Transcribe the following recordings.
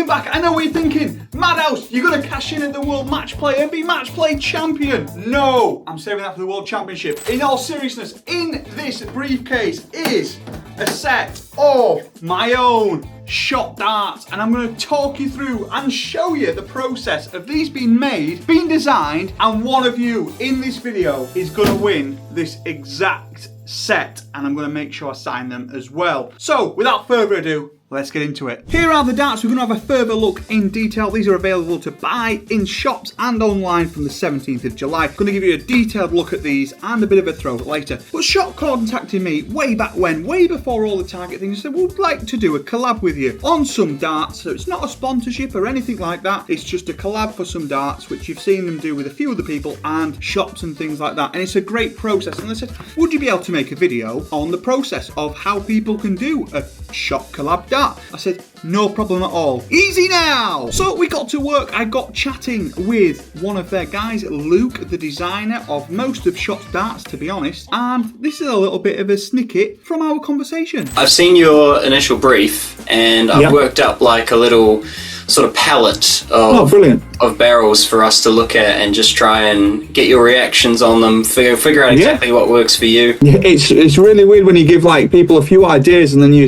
back. I know what you're thinking. Madhouse, you're going to cash in at the World Match Play and be Match Play Champion. No, I'm saving that for the World Championship. In all seriousness, in this briefcase is a set of my own shot darts, and I'm going to talk you through and show you the process of these being made, being designed, and one of you in this video is going to win this exact set, and I'm going to make sure I sign them as well. So without further ado, let's get into it. Here are the darts. We're going to have a further look in detail. These are available to buy in shops and online from the 17th of July. I'm going to give you a detailed look at these and a bit of a throw later. But Shot contacted me way back when, way before all the Target things, and said, we'd like to do a collab with you on some darts. So it's not a sponsorship or anything like that. It's just a collab for some darts, which you've seen them do with a few other people and shops and things like that. And it's a great process. And they said, would you be able to make a video on the process of how people can do a Shot collab dart? I said, no problem at all. Easy now! So we got to work. I got chatting with one of their guys, Luke, the designer of most of Shot's darts, to be honest. And this is a little bit of a snippet from our conversation. I've seen your initial brief, and I've worked up like a little sort of palette of barrels for us to look at and just try and get your reactions on them, figure out exactly what works for you. Yeah, it's really weird when you give like people a few ideas and then you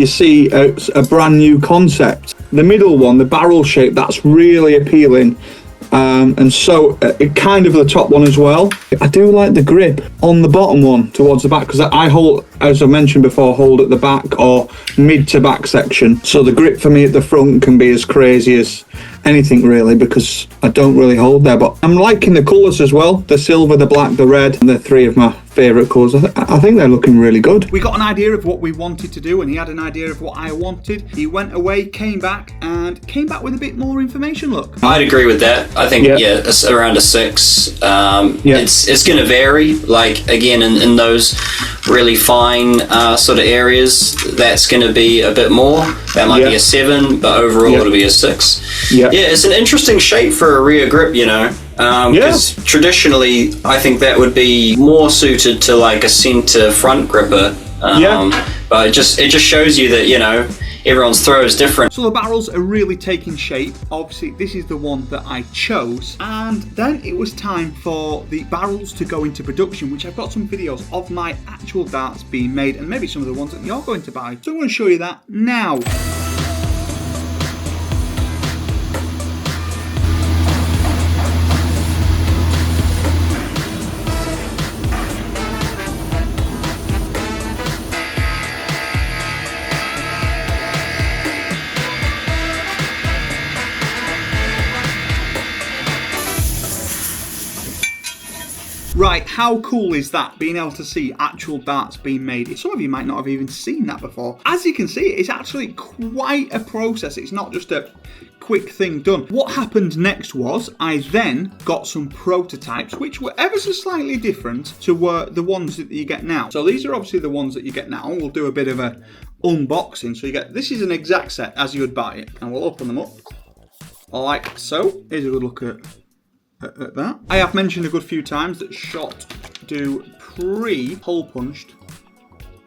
see a brand new concept. The middle one, the barrel shape, that's really appealing. And so kind of the top one as well. I do like the grip on the bottom one towards the back, because I hold, as I mentioned before, hold at the back or mid to back section. So the grip for me at the front can be as crazy as anything really, because I don't really hold there. But I'm liking the colours as well. The silver, the black, the red, and they're three of my favourite colours. I think they're looking really good. We got an idea of what we wanted to do, and he had an idea of what I wanted. He went away, came back with a bit more information. Look, I'd agree with that. I think it's around a 6. It's going to vary. Like again, in those really fine sort of areas, that's going to be a bit more. That might be a 7, but overall it'll be a 6. Yeah, it's an interesting shape for a rear grip, you know. Because traditionally, I think that would be more suited to like a center front gripper. But it just shows you that, you know, everyone's throw is different. So the barrels are really taking shape. Obviously, this is the one that I chose. And then it was time for the barrels to go into production, which I've got some videos of my actual darts being made, and maybe some of the ones that you're going to buy. So I'm going to show you that now. Right, how cool is that, being able to see actual darts being made? Some of you might not have even seen that before. As you can see, it's actually quite a process. It's not just a quick thing done. What happened next was I then got some prototypes, which were ever so slightly different to the ones that you get now. So these are obviously the ones that you get now. We'll do a bit of a unboxing. So you get, this is an exact set as you would buy it, and we'll open them up like so. Here's a good look at that. I have mentioned a good few times that Shot do pre-hole punched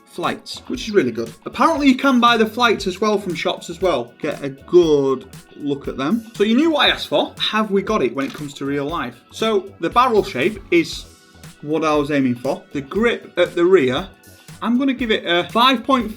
flights, which is really good. Apparently you can buy the flights as well from shops as well. Get a good look at them. So you knew what I asked for. Have we got it when it comes to real life? So the barrel shape is what I was aiming for. The grip at the rear, I'm going to give it a 5.5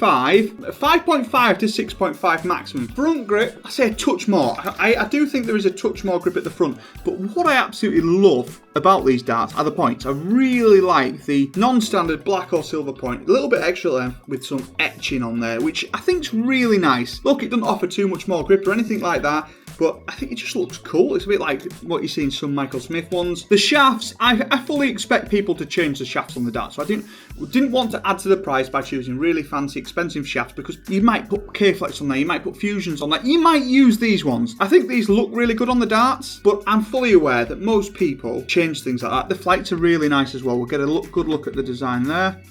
to 6.5 maximum. Front grip, I say a touch more. I do think there is a touch more grip at the front, but what I absolutely love about these darts are the points. I really like the non-standard black or silver point. A little bit extra length with some etching on there, which I think is really nice. Look, it doesn't offer too much more grip or anything like that, but I think it just looks cool. It's a bit like what you see in some Michael Smith ones. The shafts, I fully expect people to change the shafts on the dart, so I didn't want to add to the price by choosing really fancy, expensive shafts, because you might put K-Flex on there, you might put Fusions on there, you might use these ones. I think these look really good on the darts, but I'm fully aware that most people change things like that. The flights are really nice as well. We'll get a good look at the design there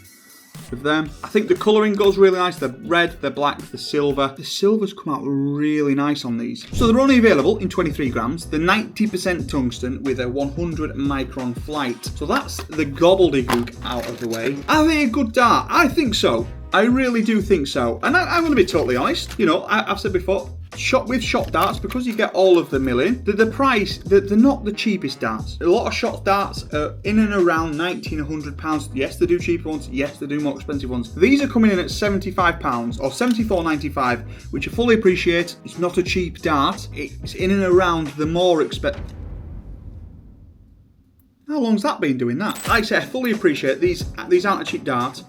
with them. I think the colouring goes really nice. The red, the black, the silver. The silvers come out really nice on these. So they're only available in 23 grams. The 90% tungsten with a 100 micron flight. So that's the gobbledygook out of the way. Are they a good dart? I think so. I really do think so. And I'm going to be totally honest. You know, I've said before, shop darts, because you get all of the milling, the price, they're not the cheapest darts. A lot of shop darts are in and around £90 and £100. Yes, they do cheaper ones. Yes, they do more expensive ones. These are coming in at £75 or £74.95, which I fully appreciate. It's not a cheap dart. It's in and around the more expensive. How long's that been doing that? Like I say, I fully appreciate these aren't a cheap dart,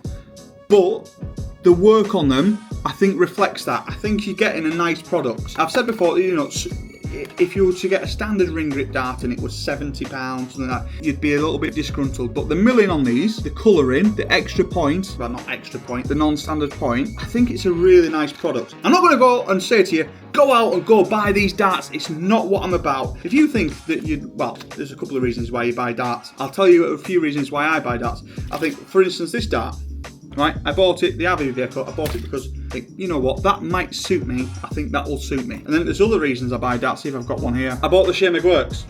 but the work on them, I think, reflects that. I think you're getting a nice product. I've said before, you know, if you were to get a standard ring grip dart and it was £70, something like that, you'd be a little bit disgruntled. But the milling on these, the colouring, the extra point, well, not extra point, the non-standard point, I think it's a really nice product. I'm not going to go and say to you, go out and go buy these darts. It's not what I'm about. If you think that well, there's a couple of reasons why you buy darts. I'll tell you a few reasons why I buy darts. I think, for instance, this dart, right? I bought it, the Avi vehicle, I bought it because I think, you know what, that might suit me. I think that will suit me. And then there's other reasons I buy darts. See if I've got one here. I bought the Shea McWorks.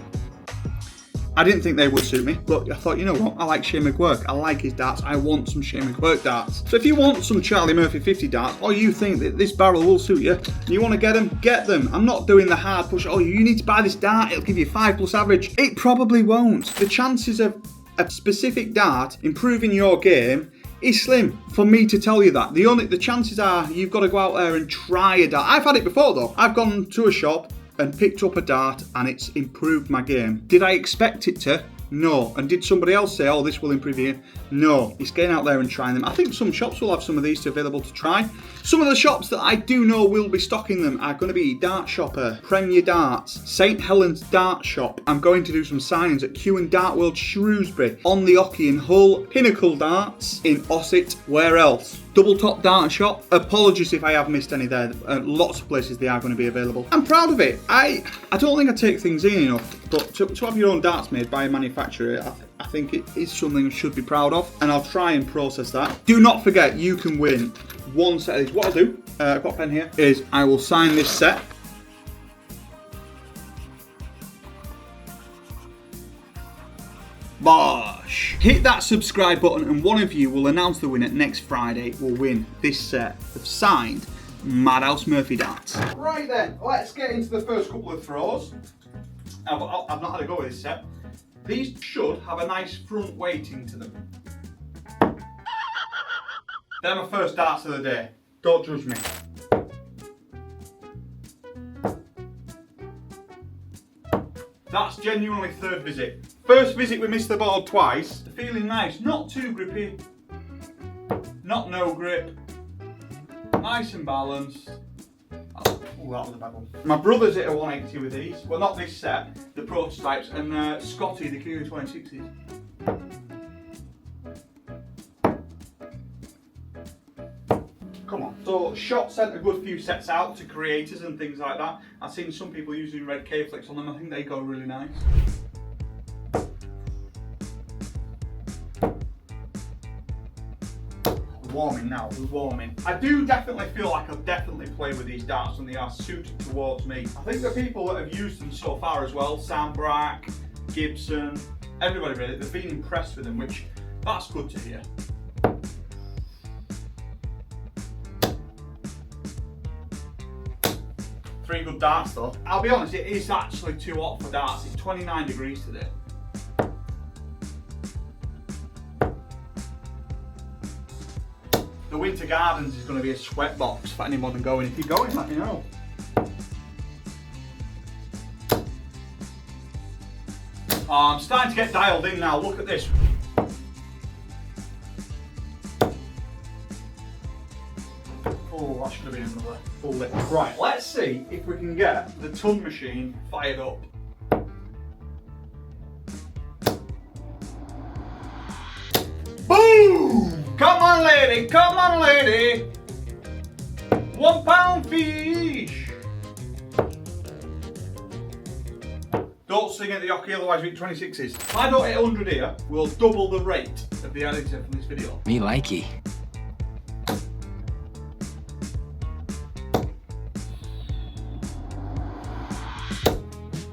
I didn't think they would suit me, but I thought, you know what, I like Shea McWork. I like his darts. I want some Shea McWork darts. So if you want some Charlie Murphy 50 darts, or you think that this barrel will suit you, and you want to get them. I'm not doing the hard push, oh, you need to buy this dart, it'll give you 5+ average. It probably won't. The chances of a specific dart improving your game is slim for me to tell you that. The chances are you've got to go out there and try a dart. I've had it before though. I've gone to a shop and picked up a dart and it's improved my game. Did I expect it to? No. And did somebody else say, oh, this will improve your game? No. It's getting out there and trying them. I think some shops will have some of these available to try. Some of the shops that I do know will be stocking them are going to be Dart Shopper, Premier Darts, St Helens Dart Shop. I'm going to do some signings at Q and Dart World Shrewsbury, On the Ocky in Hull, Pinnacle Darts in Ossett. Where else? Double Top Dart Shop. Apologies if I have missed any there. Lots of places they are going to be available. I'm proud of it. I don't think I take things in enough, but to have your own darts made by a manufacturer, I think it is something you should be proud of, and I'll try and process that. Do not forget, you can win one set of these. What I'll do, I've got a pen here, is I will sign this set. Bosh! Hit that subscribe button and one of you will announce the winner next Friday will win this set of signed Madhouse Murphy darts. Right then, let's get into the first couple of throws. I've not had a go with this set. These should have a nice front weighting to them. They're my first darts of the day. Don't judge me. That's genuinely third visit. First visit we missed the ball twice. Feeling nice, not too grippy, not no grip. Nice and balanced. Oh, that was a bad one. My brother's hit a 180 with these. Well, not this set, the prototypes, and Scotty, the Q 26s. Come on. So, Shot sent a good few sets out to creators and things like that. I've seen some people using red K-Flex on them. I think they go really nice. Warming now, we're warming. I do definitely feel like I'll definitely play with these darts and they are suited towards me. I think the people that have used them so far as well, Sam Brack, Gibson, everybody really, they've been impressed with them, which that's good to hear. Three good darts though. I'll be honest, it is actually too hot for darts. It's 29 degrees today. The Winter Gardens is going to be a sweat box for anyone going. If you're going, let me know. Oh, I'm starting to get dialed in now. Look at this. Oh, that should have been another full lip. Right, let's see if we can get the ton machine fired up. Boom! Come on, lady, come on, lady. 1 pound fish. Don't sing at the hockey, otherwise we get 26s. If I don't hit 100 here, we'll double the rate of the editor from this video. Me likey.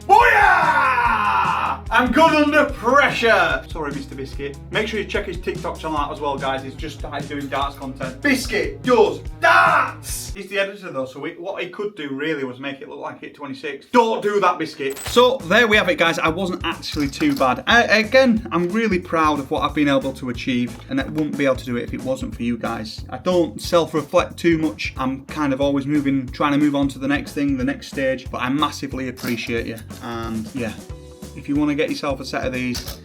Booyah! I'm good under pressure. Sorry, Mr. Biscuit. Make sure you check his TikTok channel out as well, guys. He's just started doing darts content. Biscuit does darts. He's the editor though, so what he could do really was make it look like Hit 26. Don't do that, Biscuit. So there we have it, guys. I wasn't actually too bad. Again, I'm really proud of what I've been able to achieve, and I wouldn't be able to do it if it wasn't for you guys. I don't self-reflect too much. I'm kind of always trying to move on to the next thing, the next stage, but I massively appreciate you. And yeah, if you want to get yourself a set of these,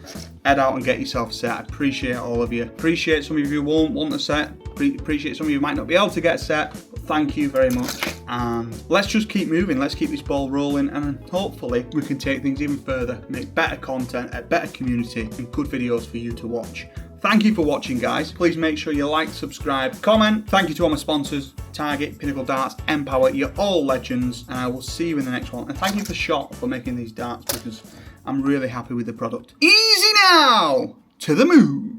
head out and get yourself a set. I appreciate all of you. Appreciate some of you won't want a set. Appreciate some of you might not be able to get a set. But thank you very much. And let's just keep moving. Let's keep this ball rolling, and hopefully we can take things even further, make better content, a better community, and good videos for you to watch. Thank you for watching, guys. Please make sure you like, subscribe, comment. Thank you to all my sponsors, Target, Pinnacle Darts, Empower. You're all legends, and I will see you in the next one. And thank you for Shot for making these darts, because I'm really happy with the product. Easy now! To the moon!